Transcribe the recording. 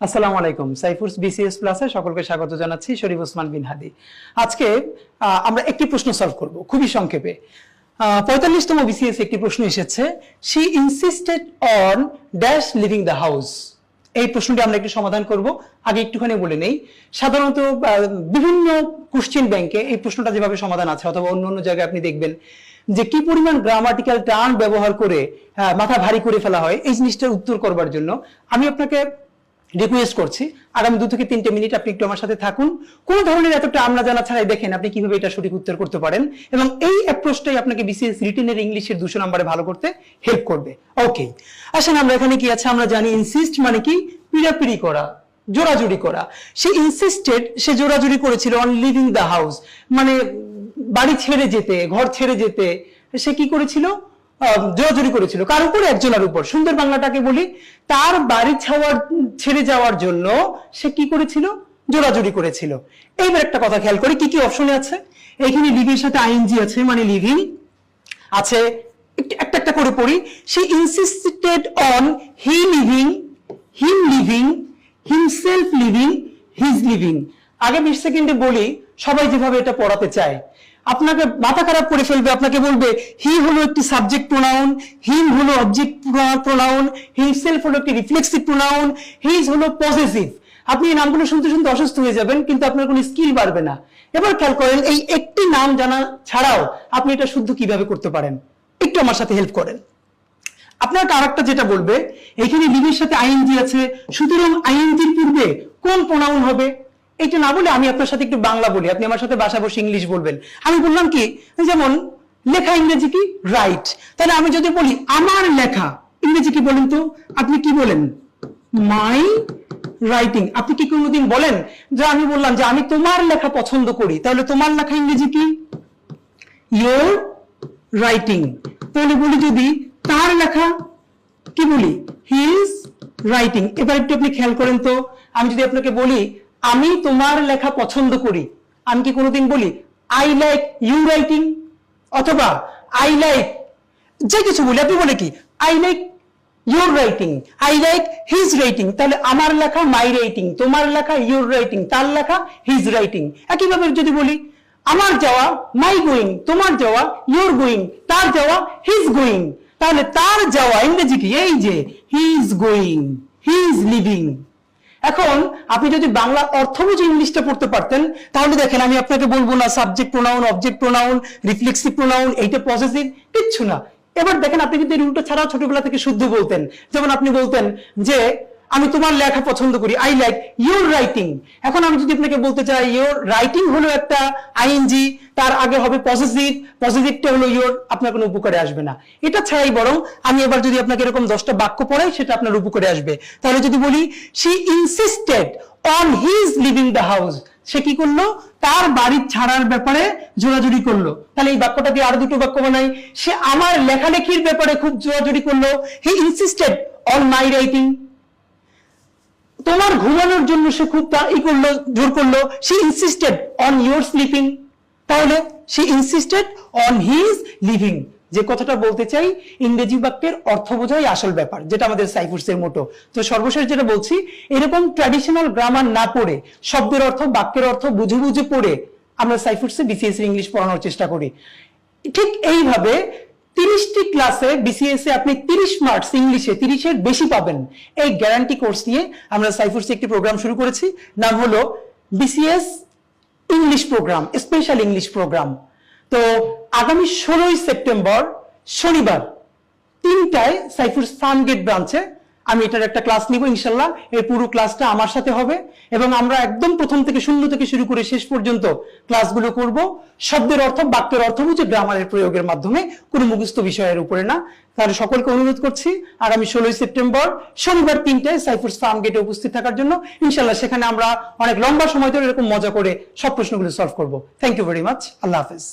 আসসালামু আলাইকুম। সাইফুরস বিসিএস প্লাসে সকলকে স্বাগত জানাচ্ছি। শরীফ ওসমান বিন হাদি। আজকে আমরা একটি প্রশ্ন সলভ করব খুবই সংক্ষেপে। 45তম বিসিএস একটি প্রশ্ন এসেছে, she insisted on dash living the house. এই প্রশ্নটি আমরা একটু সমাধান করব। আগে একটুখানি বলে নেই, সাধারণত বিভিন্ন কোশ্চেন ব্যাংকে এই প্রশ্নটা যেভাবে সমাধান আছে অথবা অন্য অন্য জায়গায় আপনি দেখবেন যে কি পরিমাণ গ্রামাটিক্যাল টার্ম ব্যবহার করে মাথা ভারী করে ফেলা হয় এই জিনিসটার উত্তর করবার জন্য। আমি আপনাকে রিকোয়েস্ট করছি, আগামী 2 থেকে 3 মিনিট আপনি একটু আমার সাথে থাকুন। কোন ধরনের এত টার্ম না জানা ছাড়াই দেখেন আপনি কিভাবে এটা সঠিক উত্তর করতে পারেন, এবং এই অ্যাপ্রোচটাই আপনাকে বিসিএস রিটেনের ইংলিশের 200 নম্বরে ভালো করতে হেল্প করবে। ওকে, আসেন আমরা এখানে কি আছে আমরা জানি। ইনসিস্ট মানে কি? পিড়াপিড়ি করা, জোরাজুরি করা। সে ইনসিস্টেড, সে জোরাজুরি করেছিল অন লিভিং দ্য হাউস, মানে বাড়ি ছেড়ে যেতে, ঘর ছেড়ে যেতে সে কি করেছিল? জোরাজুরি করেছিল। কার উপর? একজনের উপর। সুন্দর বাংলাটাকে বলি, তার বাড়ি ছেড়ে যাওয়ার জন্য সে কি করেছিল? জোরাজুরি করেছিল। এইবার একটা কথা খেয়াল করি, কি কি অপশনে আছে। এখানে লিভিং এর সাথে আইএনজি আছে, মানে লিভিং আছে। একটা একটা করে পড়ি। সে insisted on he living, him living, himself living, his living. আগে 20 সেকেন্ডে বলি, সবাই যেভাবে এটা পড়াতে চায় আপনাকে মাথা খারাপ করে ফেলবে। আপনাকে বলবে হি হলো একটি সাবজেক্ট প্রোনাউন, হিম হলো অবজেক্ট প্রোনাউন, হিমসেলফ হলো একটি রিফ্লেক্সিভ প্রোনাউন, হিজ হলো পজেসিভ। আপনি এই নামগুলো শুনতে শুনতে অসুস্থ হয়ে যাবেন, কিন্তু আপনার কোনো স্কিল বাড়বে না। এবার খেয়াল করেন, এই একটি নাম জানা ছাড়াও আপনি এটা শুদ্ধ কিভাবে করতে পারেন, একটু আমার সাথে হেল্প করেন। আপনার আরেকটা যেটা বলবে, এখানে লিভিং এর সাথে আইএনজি আছে, সুতরাং আইএনজির পূর্বে কোন প্রোনাউন হবে? এটা না বলে আমি আপনার সাথে একটু বাংলা বলি, আপনি আমার সাথে বাসা বসে ইংলিশ বলবেন। আমি বললাম কি, যেমন লেখা ইংরেজি কি? রাইট। তাহলে আমি যদি বলি আমার লেখা, ইংরেজি কি বলেন তো? আপনি কি বলেন? মাই রাইটিং। আপনি কি কোনোদিন বলেন যে আমি বললাম যে আমি তোমার লেখা পছন্দ করি, তাহলে তোমার লেখা ইংরেজি কি? Your writing. তাহলে বলি যদি তার লেখা, কি বলি? His writing. এবার একটু আপনি খেয়াল করেন তো, আমি যদি আপনাকে বলি আমি তোমার লেখা পছন্দ করি, আমি কি কোনোদিন বলি আই লাইক ইউ রাইটিং? অথবা আই লাইক যে কিছু বলি, আপনি বলে কি I like your writing, I like his writing. তাহলে আমার লেখা মাই রাইটিং, তোমার লেখা ইউর রাইটিং, তার লেখা হিজ রাইটিং। একইভাবে যদি বলি আমার যাওয়া মাই গোয়িং, তোমার যাওয়া ইউর গোয়িং, তার যাওয়া হিজ গোয়িং। তাহলে তার যাওয়া ইংরেজি কি? এই যে he is going, he is living. এখন আপনি যদি বাংলা অর্থ বুঝে ইংলিশটা পড়তে পারতেন, তাহলে দেখেন আমি আপনাকে বলবো না subject pronoun, object pronoun, reflexive pronoun, এইটা পজেসিভ, কিচ্ছু না। এবার দেখেন আপনি যদি এই রুলটা ছাড়াও ছোটবেলা থেকে শুদ্ধ বলতেন, যেমন আপনি বলতেন যে আমি তোমার লেখা পছন্দ করি, আই লাইক ইউর রাইটিং। এখন আমি যদি আপনাকে বলতে চাই ইউর রাইটিং হলো একটা আইএনজি, তার আগে হবে পজেসিভ, পজেসিভটা হলো ইউর, আপনার কোনো উপকারে আসবে না। এটা ছাড়াই বরং আমি এবার যদি আপনাকে এরকম 10টা বাক্য পড়াই, সেটা আপনার উপকারে আসবে। তাহলে যদি বলি she insisted on his leaving the house, সে কি করলো? তার বাড়ি ছাড়ার ব্যাপারে জোরাজুরি করলো। তাহলে এই বাক্যটা দিয়ে আরো 2টো বাক্য বানাই। সে আমার লেখালেখির ব্যাপারে খুব জোরাজুরি করলো, he insisted on my writing. তোমার ঘুমানোর জন্য সে খুব করলো, জোর করলো, she insisted on your sleeping. তাহলে she insisted on his leaving. যে কথাটা বলতে চাই, ইংরেজি বাক্যের অর্থ বোঝাই আসল ব্যাপার, যেটা আমাদের সাইফুরসের মোটো। তো সর্বশেষ যেটা বলছি, এরকম ট্র্যাডিশনাল গ্রামার না পড়ে, শব্দের অর্থ, বাক্যের অর্থ বুঝে বুঝে পড়ে আমরা সাইফুরসে বিসিএস এর ইংলিশ পড়ানোর চেষ্টা করি। ঠিক এইভাবে 30টি ক্লাসে বিসিএস এ আপনি 30 মার্কস ইংলিশে 30-এর বেশি পাবেন, এই গ্যারান্টি কোর্স নিয়ে আমরা সাইফুরসে একটি প্রোগ্রাম শুরু করেছি। নাম হলো BCS English program, special English program. তো আগামী 16ই সেপ্টেম্বর শনিবার 3টায় সাইফুরস ফার্মগেট ব্রাঞ্চে আমি এটার একটা ক্লাস নিব ইনশাল্লাহ। এই পুরো ক্লাসটা আমার সাথে হবে, এবং আমরা একদম প্রথম থেকে শূন্য থেকে শুরু করে শেষ পর্যন্ত ক্লাসগুলো করব শব্দের অর্থ, বাক্যের অর্থ বুঝে গ্রামারের প্রয়োগের মাধ্যমে, কোনো মুখস্থ বিষয়ের উপরে না। তাহলে সকলকে অনুরোধ করছি আগামী 16ই সেপ্টেম্বর শনিবার 3টায় সাইফুরস ফার্মগেটে উপস্থিত থাকার জন্য। ইনশাল্লাহ সেখানে আমরা অনেক লম্বা সময় ধরে এরকম মজা করে সব প্রশ্নগুলো সলভ করব। Thank you very much. আল্লাহ হাফেজ।